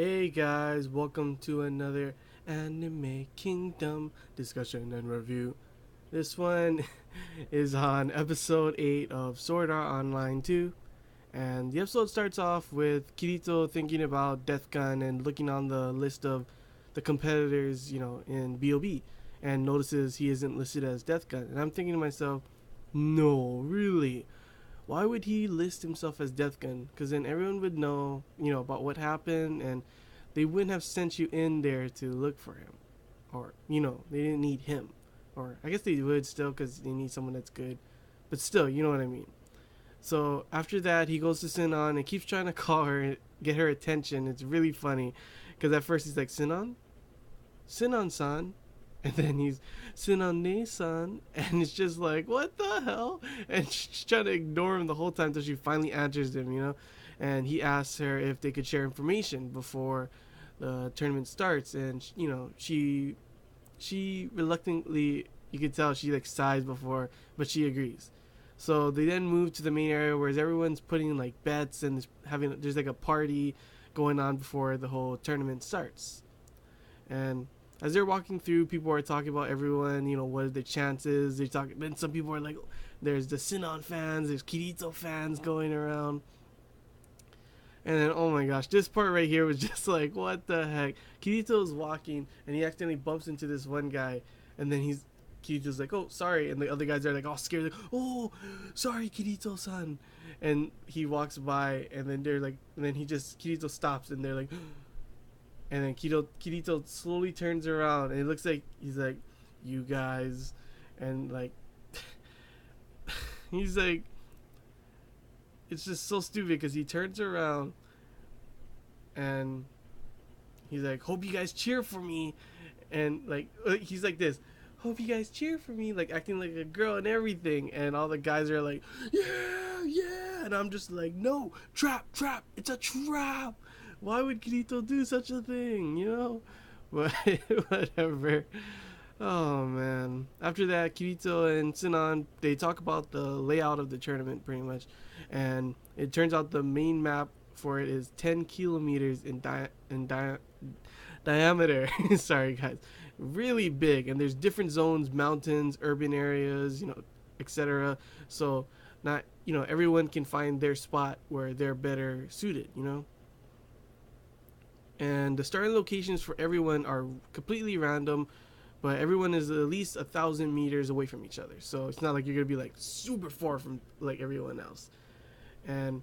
Hey guys, welcome to another Anime Kingdom discussion and review. This one is on episode 8 of Sword Art Online 2. And the episode starts off with Kirito thinking about Death Gun and looking on the list of the competitors, in BOB, and notices he isn't listed as Death Gun. And I'm thinking to myself, no, really? Why would he list himself as Death Gun? Because then everyone would know, about what happened, and they wouldn't have sent you in there to look for him. Or, they didn't need him. Or, I guess they would still, because they need someone that's good. But still, you know what I mean. So, after that, he goes to Sinon and keeps trying to call her, get her attention. It's really funny. Because at first he's like, Sinon? Sinon-san? And then he's Sinane-san, and it's just like, what the hell? And she's trying to ignore him the whole time until she finally answers him. And he asks her if they could share information before the tournament starts, and she reluctantly, you could tell she like sighs before, but she agrees. So they then move to the main area where everyone's putting like bets and there's like a party going on before the whole tournament starts. And as they're walking through, people are talking about everyone, what are the chances. Then some people are like, there's the Sinon fans, there's Kirito fans going around. And then, oh my gosh, this part right here was just like, what the heck? Kirito's walking, and he accidentally bumps into this one guy, and then Kirito's like, oh, sorry. And the other guys are like, all scared, like, oh, sorry, Kirito-san. And he walks by, and then they're like, Kirito stops, and they're like, and then Kirito slowly turns around, and it looks like he's like, you guys, and like, he's like, it's just so stupid because he turns around, and he's like, hope you guys cheer for me, and like, he's like this, hope you guys cheer for me, like acting like a girl and everything, and all the guys are like, yeah, and I'm just like, no, trap, it's a trap. Why would Kirito do such a thing, But whatever. Oh man. After that, Kirito and Sinon, they talk about the layout of the tournament pretty much. And it turns out the main map for it is 10 kilometers in diameter. Sorry guys. Really big, and there's different zones, mountains, urban areas, etc. So not, everyone can find their spot where they're better suited. And the starting locations for everyone are completely random, but everyone is at least 1,000 meters away from each other, so it's not like you're gonna be like super far from like everyone else. And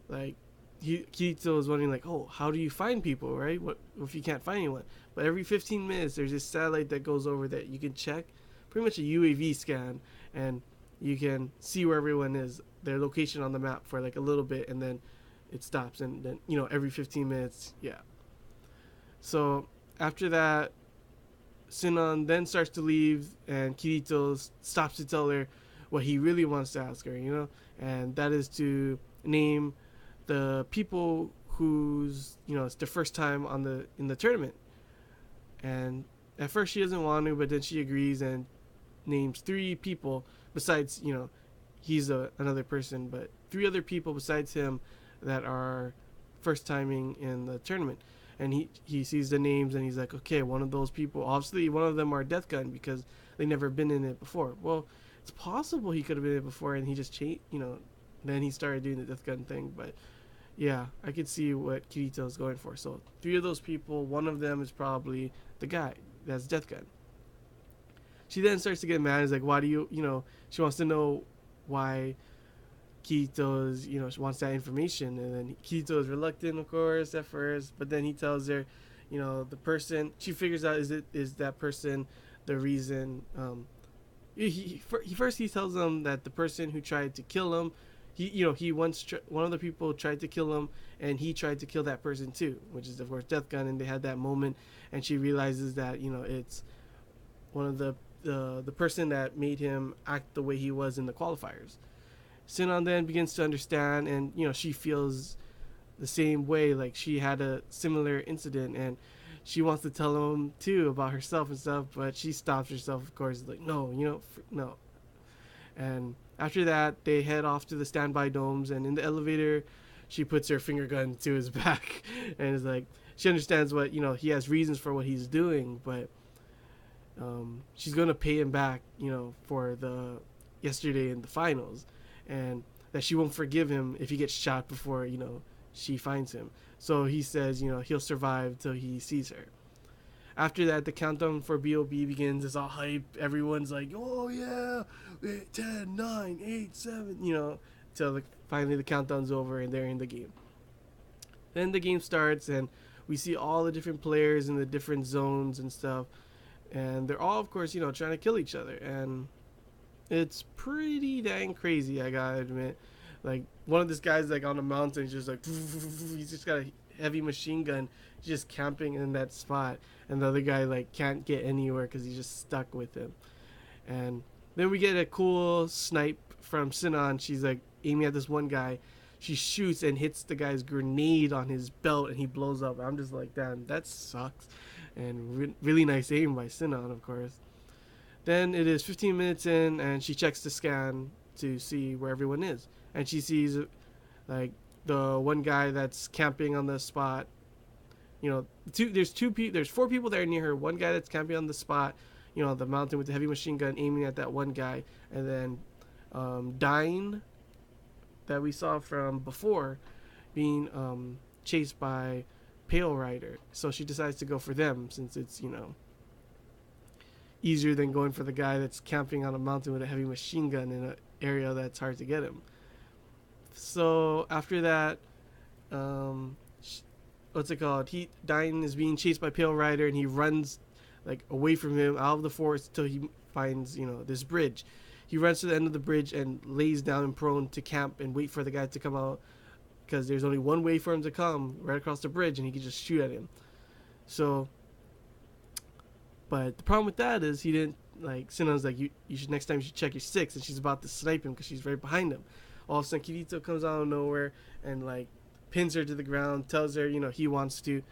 like Kirito is wondering like, oh, how do you find people, right? What if you can't find anyone? But every 15 minutes there's this satellite that goes over that you can check, pretty much a UAV scan, and you can see where everyone is, their location on the map for like a little bit, and then it stops, and then every 15 minutes, yeah. So after that, Sinon then starts to leave, and Kirito stops to tell her what he really wants to ask her, and that is to name the people who's it's the first time in the tournament. And at first she doesn't want to, but then she agrees and names 3 people besides he's another person, but 3 other people besides him that are first timing in the tournament. And he sees the names, and he's like, okay, one of those people, obviously one of them are Death Gun because they never been in it before. Well, it's possible he could have been in it before, and he just changed, then he started doing the Death Gun thing. But yeah, I could see what Kirito's going for. So 3 of those people, one of them is probably the guy that's Death Gun. She then starts to get mad. Is like, why do she wants to know why Kirito's, she wants that information. And then Kirito is reluctant, of course, at first, but then he tells her, the person, she figures out, is that person the reason, he tells them that the person who tried to kill him, one of the people tried to kill him, and he tried to kill that person too, which is of course Death Gun. And they had that moment, and she realizes that it's one of the person that made him act the way he was in the qualifiers. Sinon then begins to understand, and she feels the same way, like she had a similar incident, and she wants to tell him too about herself and stuff, but she stops herself, of course, like, no, no. And after that, they head off to the standby domes, and in the elevator, she puts her finger gun to his back and is like, she understands what, he has reasons for what he's doing, but she's gonna pay him back, for the yesterday in the finals, and that she won't forgive him if he gets shot before she finds him. So he says he'll survive till he sees her. After that, the countdown for BOB begins. It's all hype. Everyone's like, oh yeah, 10, 9, 8, 7, till finally the countdown's over and they're in the game. Then the game starts and we see all the different players in the different zones and stuff. And they're all, of course, trying to kill each other. And it's pretty dang crazy, I gotta admit. Like, one of these guys, like, on a mountain, just like, he's just got a heavy machine gun, just camping in that spot. And the other guy, like, can't get anywhere because he's just stuck with him. And then we get a cool snipe from Sinan. She's, like, aiming at this one guy. She shoots and hits the guy's grenade on his belt, and he blows up. I'm just like, damn, that sucks. And really nice aim by Sinan, of course. Then it is 15 minutes in, and she checks the scan to see where everyone is. And she sees, like, the one guy that's camping on the spot. There's 4 people there near her. One guy that's camping on the spot, the mountain with the heavy machine gun aiming at that one guy. And then Dine, that we saw from before, being chased by Pale Rider. So she decides to go for them since it's, easier than going for the guy that's camping on a mountain with a heavy machine gun in an area that's hard to get him. So after that, what's it called? Dine is being chased by Pale Rider, and he runs like away from him out of the forest till he finds this bridge. He runs to the end of the bridge and lays down and prone to camp and wait for the guy to come out, because there's only one way for him to come, right across the bridge, and he can just shoot at him. So, but the problem with that is he didn't, like, Sinan's like, you should, next time you should check your 6, and she's about to snipe him because she's right behind him. All of a sudden, Kirito comes out of nowhere and, like, pins her to the ground, tells her, he wants her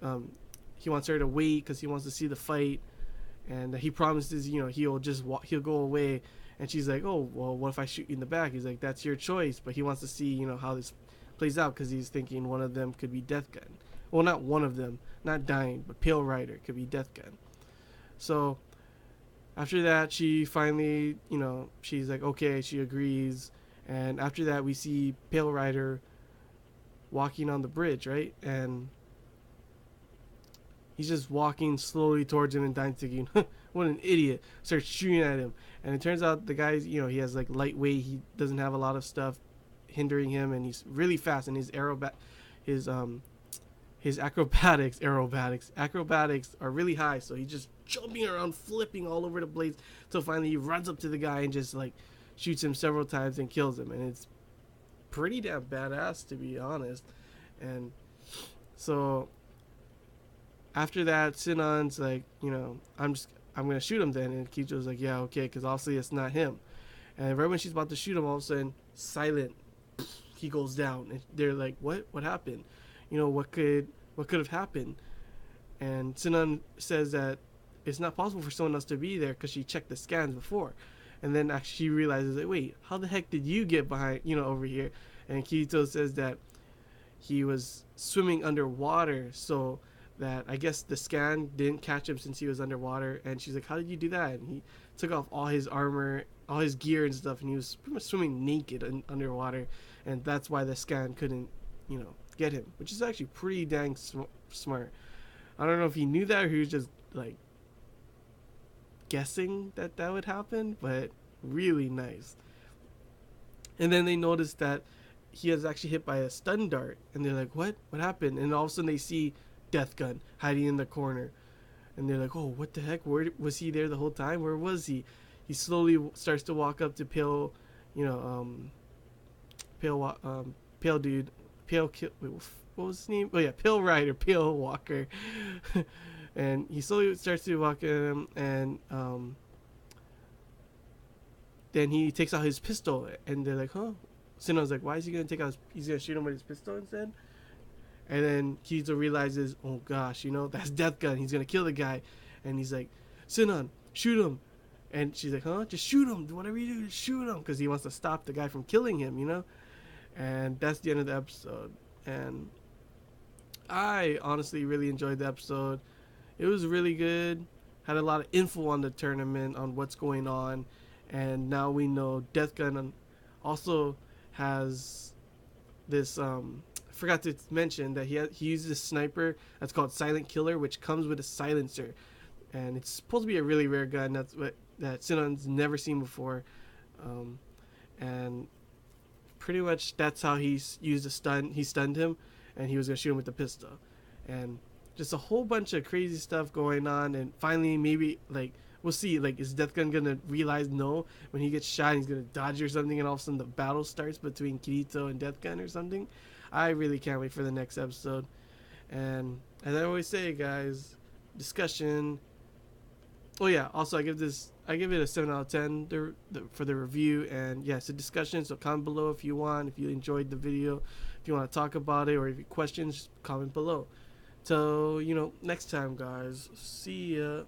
to wait because he wants to see the fight, and he promises, he'll go away. And she's like, oh, well, what if I shoot you in the back? He's like, that's your choice. But he wants to see, how this plays out, because he's thinking one of them could be Death Gun. Well, not one of them, not Dying, but Pale Rider could be Death Gun. So after that, she finally, she's like, okay, she agrees. And after that, we see Pale Rider walking on the bridge, right? And he's just walking slowly towards him, and Dying's thinking, what an idiot. Starts shooting at him. And it turns out the guy's, he has like lightweight. He doesn't have a lot of stuff hindering him, and he's really fast. And his acrobatics are really high. So he's just jumping around, flipping all over the place, till finally he runs up to the guy and just like shoots him several times and kills him. And it's pretty damn badass, to be honest. And so after that, Sinan's like, I'm gonna shoot him then. And Kicho's like, yeah, okay, because obviously it's not him. And right when she's about to shoot him, all of a sudden, silent, he goes down. And they're like, what happened? What could have happened? And Sinan says that it's not possible for someone else to be there because she checked the scans before. And then actually she realizes, like, wait, how the heck did you get behind, over here? And Kirito says that he was swimming underwater, so that I guess the scan didn't catch him since he was underwater. And she's like, how did you do that? And he took off all his armor, all his gear and stuff, and he was pretty much swimming naked underwater. And that's why the scan couldn't, get him, which is actually pretty dang smart. I don't know if he knew that or he was just like guessing that would happen, but really nice. And then they notice that he is actually hit by a stun dart, and they're like, what happened? And all of a sudden they see Death Gun hiding in the corner, and they're like, oh, what the heck, where was he there the whole time? Where was he? He slowly starts to walk up to Pale Dude, wait, what was his name? Oh yeah, Pale Rider, Pale Walker. And he slowly starts to walk at him, and then he takes out his pistol, and they're like, huh? Sinnoh's like, why is he gonna take out he's gonna shoot him with his pistol instead? And then Kizo realizes, oh gosh, that's Death Gun, he's gonna kill the guy. And he's like, Sinon, shoot him. And she's like, huh? Just shoot him, whatever you do, just shoot him, because he wants to stop the guy from killing him, And that's the end of the episode. And I honestly really enjoyed the episode. It was really good. Had a lot of info on the tournament, on what's going on, and now we know Death Gun also has this. I forgot to mention that he uses a sniper that's called Silent Killer, which comes with a silencer, and it's supposed to be a really rare gun. That Sinon's never seen before, um, and pretty much that's how he used a stun. He stunned him, and he was gonna shoot him with the pistol, and just a whole bunch of crazy stuff going on. And finally, maybe like we'll see. Like, is Death Gun gonna realize no when he gets shot? He's gonna dodge or something, and all of a sudden the battle starts between Kirito and Death Gun or something. I really can't wait for the next episode. And as I always say, guys, discussion. Oh yeah, also I give it a 7 out of 10 for the review, and yeah, it's a discussion. So comment below if you want, if you enjoyed the video, if you want to talk about it, or if you have questions, just comment below. So next time, guys. See ya.